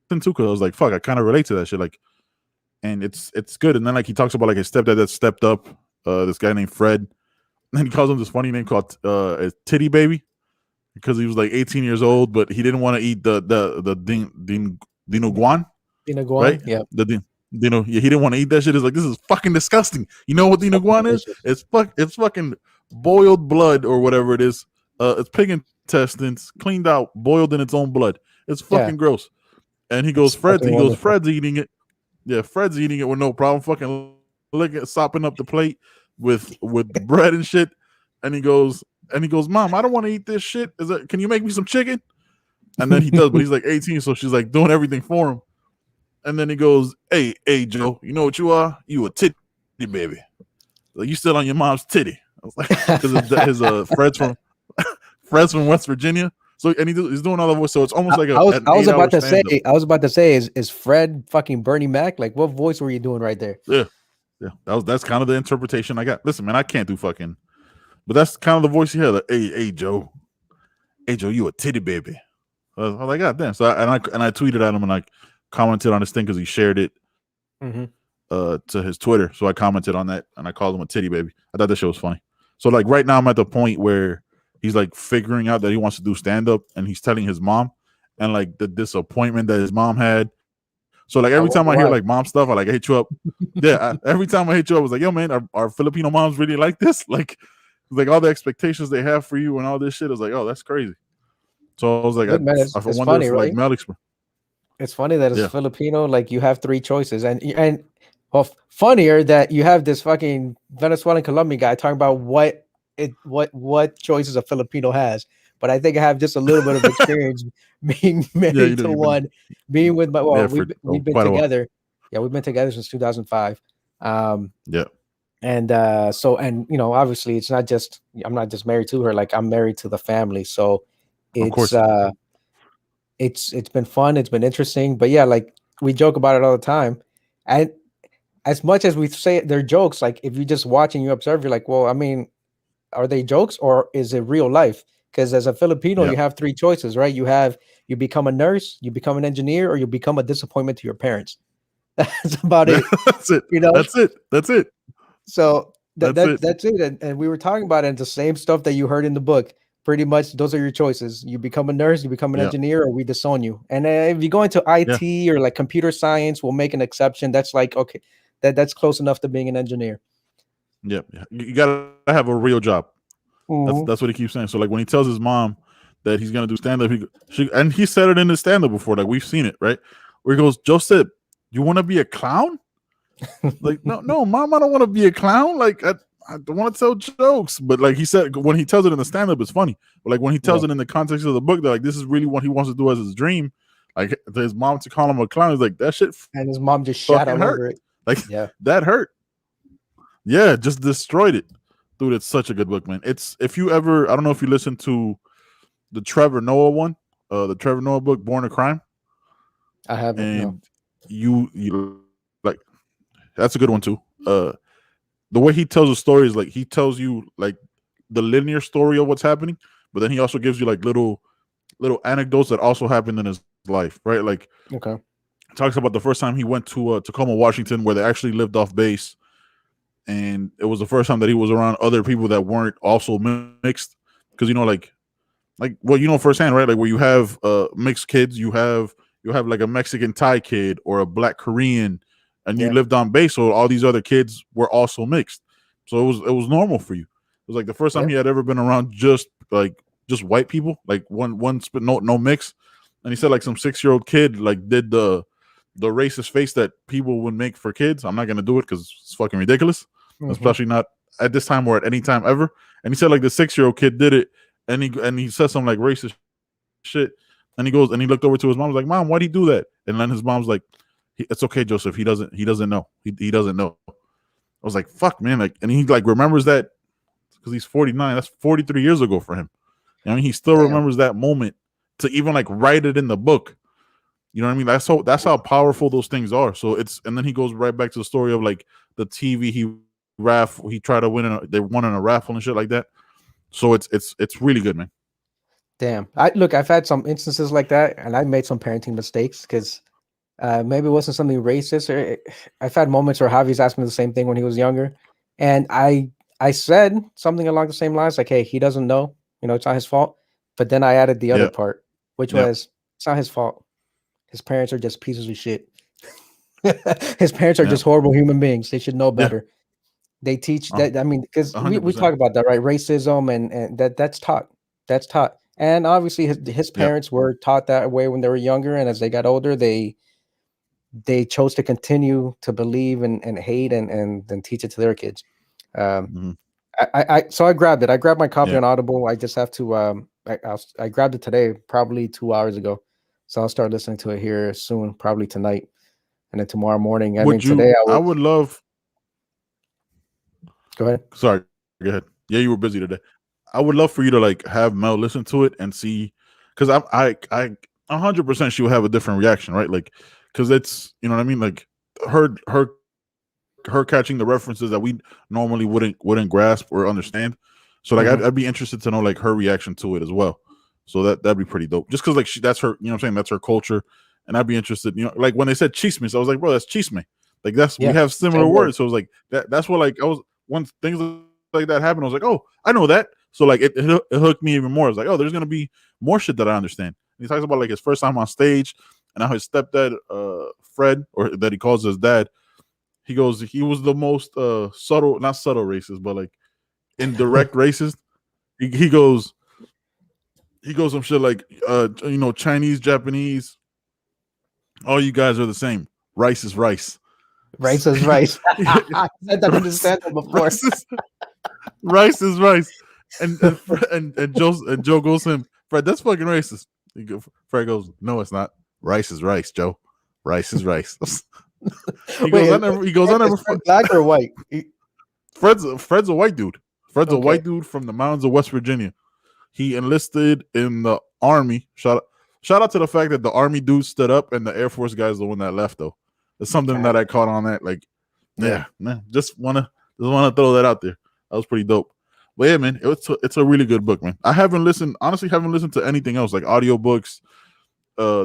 to, because I was like, fuck, I kind of relate to that shit. Like, and it's good. And then like he talks about like his stepdad that stepped up, this guy named Fred. And he calls him this funny name called Titty Baby, because he was like 18 years old, but he didn't want to eat the dinuguan. Dinuguan, right? Yeah. He didn't want to eat that shit. It's like, this is fucking disgusting. You know what dinuguan is? It's fucking boiled blood or whatever it is. It's pig intestines cleaned out, boiled in its own blood. It's fucking gross. And he goes, Fred's eating it. Yeah, Fred's eating it with no problem. Fucking sopping up the plate with bread and shit. And he goes, Mom, I don't want to eat this shit. Can you make me some chicken? And then he does, but he's like 18, so she's like doing everything for him. And then he goes, Hey, Joe, you know what you are? You a titty baby. Like, you still on your mom's titty. I was like, because Fred's from West Virginia. So, and he's doing all the voice. So it's almost like I was about to say, is Fred fucking Bernie Mac? Like, what voice were you doing right there? Yeah. That's kind of the interpretation I got. Listen, man, I can't do fucking, but that's kind of the voice you hear. Like, hey, Joe, you a titty baby. I was like, God damn. So I tweeted at him and I commented on his thing because he shared it to his Twitter. So I commented on that and I called him a titty baby. I thought that shit was funny. So like right now I'm at the point where he's like figuring out that he wants to do stand up, and he's telling his mom and like the disappointment that his mom had. So like every time I hear like mom stuff, I hit you up. Yeah, every time I hit you up, I was like, yo, man, are Filipino moms really like this? Like all the expectations they have for you and all this shit. I was like, oh, that's crazy. So I was like, it's wonder funny, if, right? like Mel explained. It's funny that it's Filipino. Like you have three choices, and funnier that you have this fucking Venezuelan Colombian guy talking about what choices a Filipino has. But I think I have just a little bit of experience being married to one, being with my. Well, we've been together. Yeah, we've been together since 2005. Yeah. And so, and you know, obviously, it's not just I'm not just married to her. Like I'm married to the family. So it's been fun. It's been interesting. But yeah, like we joke about it all the time. And as much as we say they're jokes, like if you just watch and you observe, you're like, well, I mean, are they jokes or is it real life? Because as a Filipino, you have three choices, right? You become a nurse, you become an engineer, or you become a disappointment to your parents. That's about it. That's it. You know, that's it. So that's it. And we were talking about it, and the same stuff that you heard in the book. Pretty much, those are your choices. You become a nurse, you become an engineer, or we disown you. And if you go into IT or like computer science, we'll make an exception. That's like, okay, that's close enough to being an engineer. Yeah, you gotta have a real job. That's what he keeps saying. So like when he tells his mom that he's gonna do stand up, he said it in his stand up before. Like we've seen it, right? Where he goes, Joseph, you want to be a clown? Like no, mom, I don't want to be a clown. Like I don't want to tell jokes. But like he said, when he tells it in the stand up, it's funny. But like when he tells it in the context of the book, that like this is really what he wants to do as his dream. Like his mom to call him a clown is like that shit. And his mom just shot all over it. Like that hurt. Yeah, just destroyed it. Dude, it's such a good book, man. It's if you ever, I don't know if you listened to the Trevor Noah one, the Trevor Noah book, Born a Crime. I haven't. And you like that's a good one too. The way he tells the story is like he tells you like the linear story of what's happening, but then he also gives you like little anecdotes that also happened in his life, right? Like talks about the first time he went to Tacoma, Washington, where they actually lived off base. And it was the first time that he was around other people that weren't also mixed, because you know, like well, you know firsthand, right? Like where you have mixed kids, you have like a Mexican Thai kid or a Black Korean, and you lived on base, so all these other kids were also mixed. So it was normal for you. It was like the first time he had ever been around just white people, like one no mix. And he said like some 6-year-old kid like did the racist face that people would make for kids. I'm not gonna do it because it's fucking ridiculous, especially not at this time or at any time ever. And he said like the 6-year-old kid did it, and he said some like racist shit, and he goes and he looked over to his mom, was like, Mom, why'd he do that? And then his mom's like, it's okay, Joseph. He doesn't know. He doesn't know. I was like, fuck, man. Like, and he like remembers that because he's 49. That's 43 years ago for him. I mean, he still remembers that moment to even like write it in the book. You know what I mean? That's how powerful those things are. So and then he goes right back to the story of like the TV. He tried to win. They won in a raffle and shit like that. So it's really good, man. Damn. I've had some instances like that, and I made some parenting mistakes because maybe it wasn't something racist. Or I've had moments where Javi's asked me the same thing when he was younger, and I said something along the same lines, like, "Hey, he doesn't know. It's not his fault." But then I added the other part, which was, "It's not his fault. His parents are just pieces of shit. His parents are just horrible human beings. They should know better." They teach that. I mean, because we talk about that, right? Racism and that's taught. That's taught. And obviously his parents were taught that way when they were younger, and as they got older, they chose to continue to believe and hate and then teach it to their kids. So I grabbed it. I grabbed my copy on Audible. I just have to I grabbed it today, probably 2 hours ago. So I'll start listening to it here soon, probably tonight, and then tomorrow morning. Today I would love. Go ahead. Sorry, go ahead. Yeah, you were busy today. I would love for you to like have Mel listen to it and see, because I 100% she will have a different reaction, right? Like, because it's, you know what I mean, like her catching the references that we normally wouldn't grasp or understand. So like I'd be interested to know like her reaction to it as well. So that'd be pretty dope. Just because like that's her, you know what I'm saying, that's her culture, and I'd be interested. Like when they said chismes, I was like, bro, that's chisme. Like we have similar words. So it was like that's what like I was. Once things like that happened, I was like, oh, I know that. So like it hooked me even more. I was like, oh, there's gonna be more shit that I understand. And he talks about like his first time on stage and how his stepdad, Fred, or that he calls his dad, he goes, he was the most not subtle racist, but like indirect racist. He goes some shit like Chinese, Japanese, all you guys are the same. Rice is rice. Rice is rice. I said that understand that before. Rice is rice. And Joe goes to him, Fred, that's fucking racist. Fred goes, no, it's not. Rice is rice, Joe. Rice is rice. I never black or white? Fred's a white dude. Fred's a white dude from the mountains of West Virginia. He enlisted in the Army. Shout out to the fact that the Army dude stood up and the Air Force guy is the one that left, though. It's something that I caught on that. Like, man, just wanna throw that out there. That was pretty dope. But yeah, man, it's a really good book, man. I haven't listened to anything else, like audiobooks.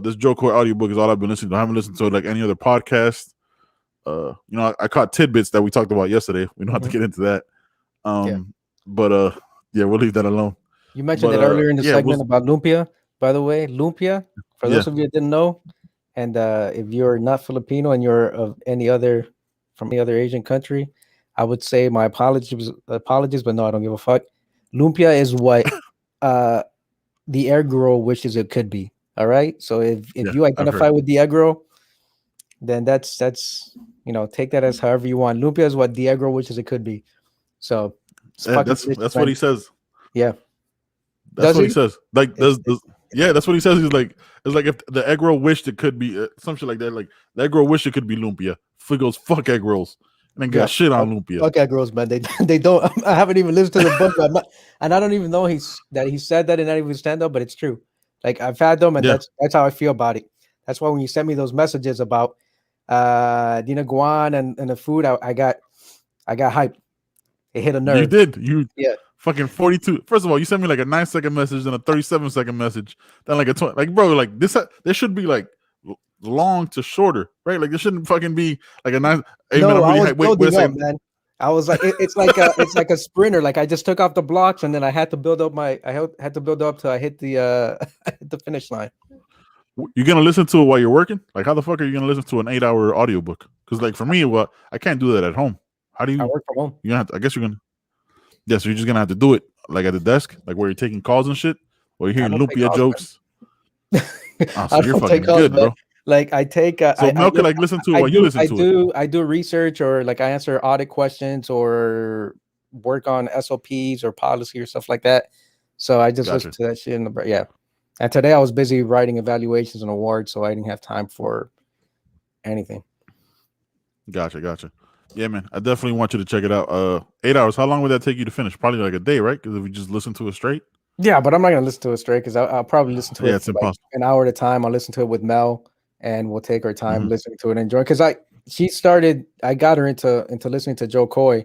This Joe Koy audiobook is all I've been listening to. I haven't listened to like any other podcast. I caught tidbits that we talked about yesterday. We don't have to get into that. But we'll leave that alone. You mentioned it earlier in the segment about lumpia, by the way. Lumpia, for those of you that didn't know, and if you're not Filipino and you're from any other Asian country, I would say my apologies, but no, I don't give a fuck. Lumpia is what the egg roll wishes it could be. All right. So if you identify with the egg roll, then that's take that as however you want. Lumpia is what the egg roll wishes it could be. So that's what he says. Yeah. That's what he says. Like that's what he says. He's like, it's like if the egg roll wished it could be some shit like that. Like the egg roll wished it could be lumpia. He goes, fuck egg rolls. And then got shit on lumpia. Fuck egg rolls, man. They don't. I haven't even listened to the book, and I don't even know he said that in any of his stand up, but it's true. Like I've had them, and that's how I feel about it. That's why when you sent me those messages about Dina Guan and the food, I got hyped. It hit a nerve. You did. Fucking 42. First of all, you sent me like a 9-second message and a 37-second message. Then like a 20. Like, bro, like this should be like long to shorter, right? Like this shouldn't fucking be like a 9. Hey, no, man, I was building up, man. I was like, it's like a sprinter. Like I just took off the blocks and then I had to build up till I hit the finish line. You're gonna listen to it while you're working? Like how the fuck are you gonna listen to an 8-hour audiobook? Because like for me, I can't do that at home. How do you? I work from home. You're gonna have to, I guess you're gonna. Yeah, so you're just gonna have to do it like at the desk, like where you're taking calls and shit, or you're hearing lumpia jokes. So you're fucking good, bro. Like I take. So Mel can like listen to it while you listen to it. I do research or like I answer audit questions or work on SOPs or policy or stuff like that. So I just listen to that shit in the And today I was busy writing evaluations and awards, so I didn't have time for anything. Gotcha. Yeah, man. I definitely want you to check it out. 8 hours. How long would that take you to finish? Probably like a day, right? Because if you just listen to it straight. Yeah, but I'm not gonna listen to it straight because I'll probably listen to it for like an hour at a time. I'll listen to it with Mel, and we'll take our time listening to it and enjoy. Because she started. I got her into listening to Joe Koy,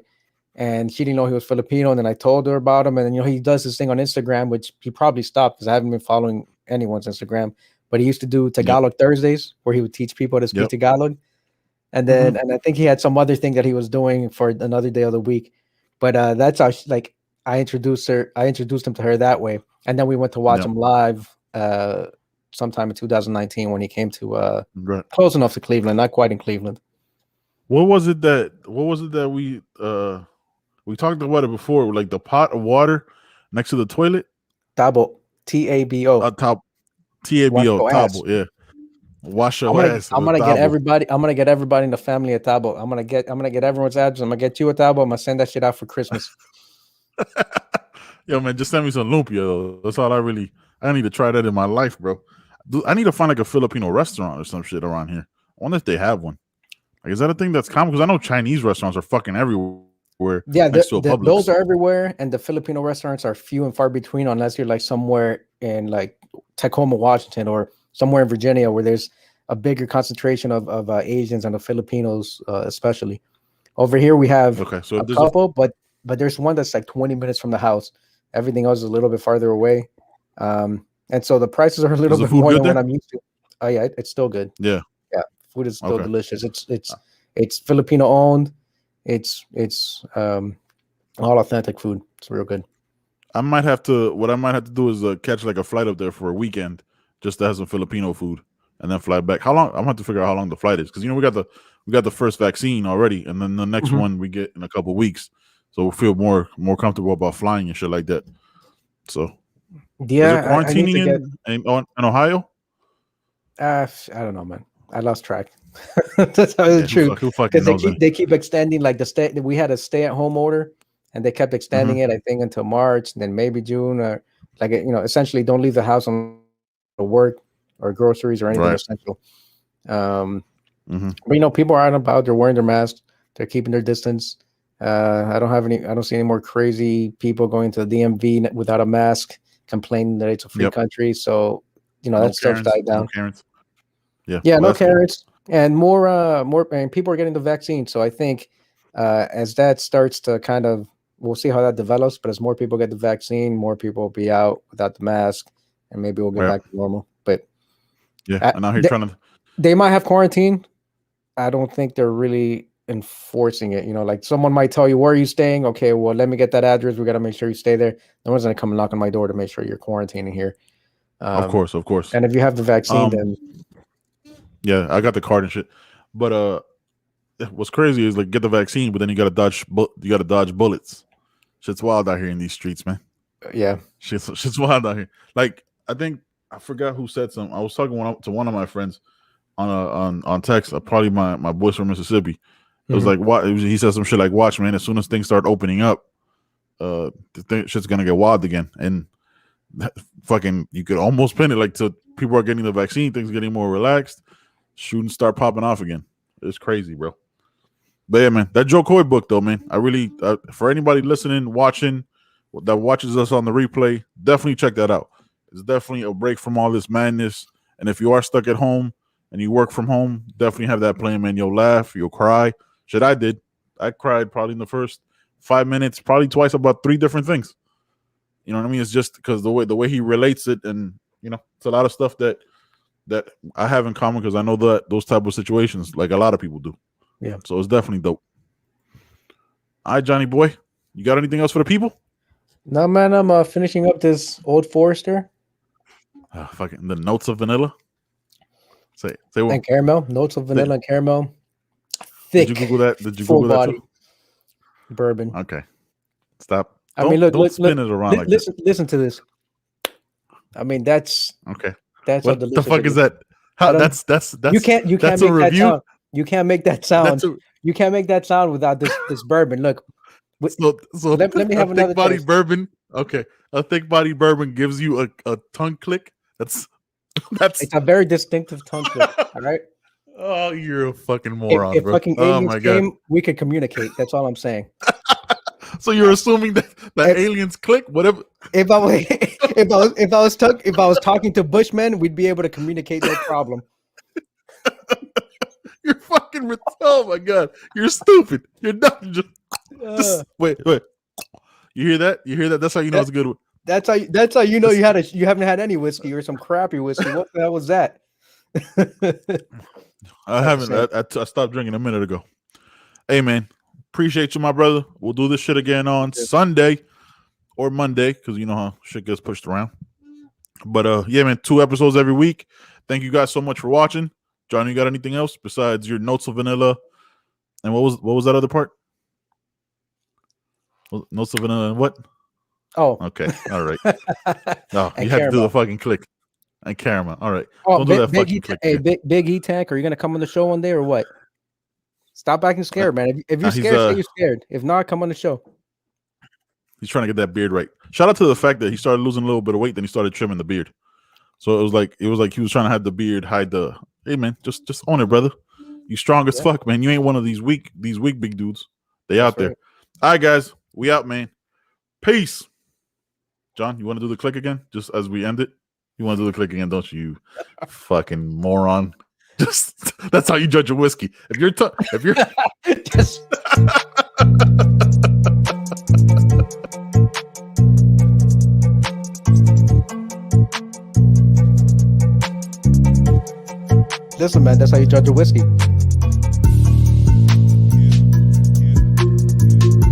and she didn't know he was Filipino. And then I told her about him, and then he does this thing on Instagram, which he probably stopped because I haven't been following anyone's Instagram. But he used to do Tagalog Thursdays, where he would teach people to speak Tagalog. And then, and I think he had some other thing that he was doing for another day of the week. But that's how I introduced him to her that way. And then we went to watch him live sometime in 2019 when he came to close enough to Cleveland, not quite in Cleveland. What was it that we talked about it before, like the pot of water next to the toilet? Tabo. T-A-B-O. T-A-B-O. Tabo, yeah. Wash your ass. I'm gonna get everybody in the family a Tabo. I'm gonna get everyone's address. I'm gonna get you a Tabo. I'm gonna send that shit out for Christmas. Yo, man, just send me some lumpia though. That's all I need to try that in my life, bro. I need to find like a Filipino restaurant or some shit around here. I wonder if they have one. Like, is that a thing that's common? Because I know Chinese restaurants are fucking everywhere. Yeah, those are everywhere, and the Filipino restaurants are few and far between unless you're like somewhere in like Tacoma, Washington, or somewhere in Virginia where there's a bigger concentration of Asians and the Filipinos, especially. Over here we have a couple, but there's one that's like 20 minutes from the house. Everything else is a little bit farther away. And so the prices are a little bit more than what I'm used to. Oh yeah, it's still good. Yeah. Food is still delicious. It's Filipino owned. It's all authentic food. It's real good. What I might have to do is catch like a flight up there for a weekend just to have some Filipino food and then fly back. How long? I'm gonna have to figure out how long the flight is because we got the first vaccine already, and then the next one we get in a couple of weeks. So we'll feel more comfortable about flying and shit like that. So yeah, quarantining in Ohio. I don't know, man. I lost track. That's how the truth. Because they keep extending like we had a stay-at-home order, and they kept extending it. I think until March, and then maybe June, or like essentially don't leave the house on work or groceries or anything essential. But people are out and about. They're wearing their masks. They're keeping their distance. I don't see any more crazy people going to the DMV without a mask, complaining that it's a free country. So that stuff's died down. No Karens. And more and people are getting the vaccine. So I think as that starts to kind of, we'll see how that develops. But as more people get the vaccine, more people will be out without the mask, and maybe we'll get back to normal. But and now he's they might have quarantine. I don't think they're really enforcing it. Like someone might tell you, where are you staying? Okay, well, let me get that address. We got to make sure you stay there. No one's gonna come and knock on my door to make sure you're quarantining here. Of course. And if you have the vaccine, then I got the card and shit. But what's crazy is like get the vaccine, but then you gotta dodge bullets. Shit's wild out here in these streets, man. Yeah, shit's wild out here. Like I forgot who said something. I was talking to one of my friends on text. Probably my boys from Mississippi. It was like he said some shit like, "Watch, man. As soon as things start opening up, shit's gonna get wild again." And you could almost pin it like to people are getting the vaccine, things getting more relaxed, shooting start popping off again. It's crazy, bro. But yeah, man, that Joe Koy book though, man. I really for anybody listening, watching, that watches us on the replay, definitely check that out. It's definitely a break from all this madness. And if you are stuck at home and you work from home, definitely have that playing, man. You'll laugh, you'll cry. Shit, I did. I cried probably in the first 5 minutes, probably twice about 3 different things. You know what I mean? It's just because the way he relates it, and it's a lot of stuff that I have in common because I know that those type of situations, like a lot of people do. Yeah. So it's definitely dope. All right, Johnny boy, you got anything else for the people? No, man. I'm finishing up this Old Forester. Fucking the notes of vanilla. Say what? And caramel. Notes of vanilla and caramel. Thick. Did you Google that? Did you Google that too? Bourbon. Okay. Stop. I mean, look, spin it around like that. Listen to this. I mean, that's okay. That's what the fuck is that? How, that's you can't make that sound. You can't make that sound. You can't make that sound without this bourbon. Look. So let me have another thick body taste. Bourbon. Okay, a thick body bourbon gives you a tongue click. That's it's a very distinctive tongue click. All right. Oh, you're a fucking moron, if bro. Fucking aliens came, we could communicate. That's all I'm saying. So you're assuming that aliens click? Whatever. If I was talking to Bushmen, we'd be able to communicate no problem. You're fucking fucking. Oh my god, you're stupid. You're dumb. Just wait. You hear that? That's how you know it's good. That's how you know you haven't had any whiskey or some crappy whiskey. What the hell was that? I haven't. I stopped drinking a minute ago. Hey man, appreciate you, my brother. We'll do this shit again on Sunday or Monday because you know how shit gets pushed around. But yeah, man, 2 episodes every week. Thank you guys so much for watching. John, you got anything else besides your notes of vanilla? And what was that other part? Notes of vanilla and what? Oh, okay, all right. No, you have to do the fucking click and caramel. All right. Oh, Big E Tank, are you gonna come on the show one day or what? Stop acting scared, man. If you're scared, say you're scared. If not, come on the show. He's trying to get that beard right. Shout out to the fact that he started losing a little bit of weight, then he started trimming the beard. So it was like he was trying to have the beard hide the. Hey man, just own it, brother. You strong as fuck, man. You ain't one of these weak big dudes. They out there. All right, guys, we out, man. Peace. John, you want to do the click again, just as we end it? You want to do the click again, don't you? Fucking moron. Just that's how you judge a whiskey. If you're just. Listen, man, that's how you judge a whiskey.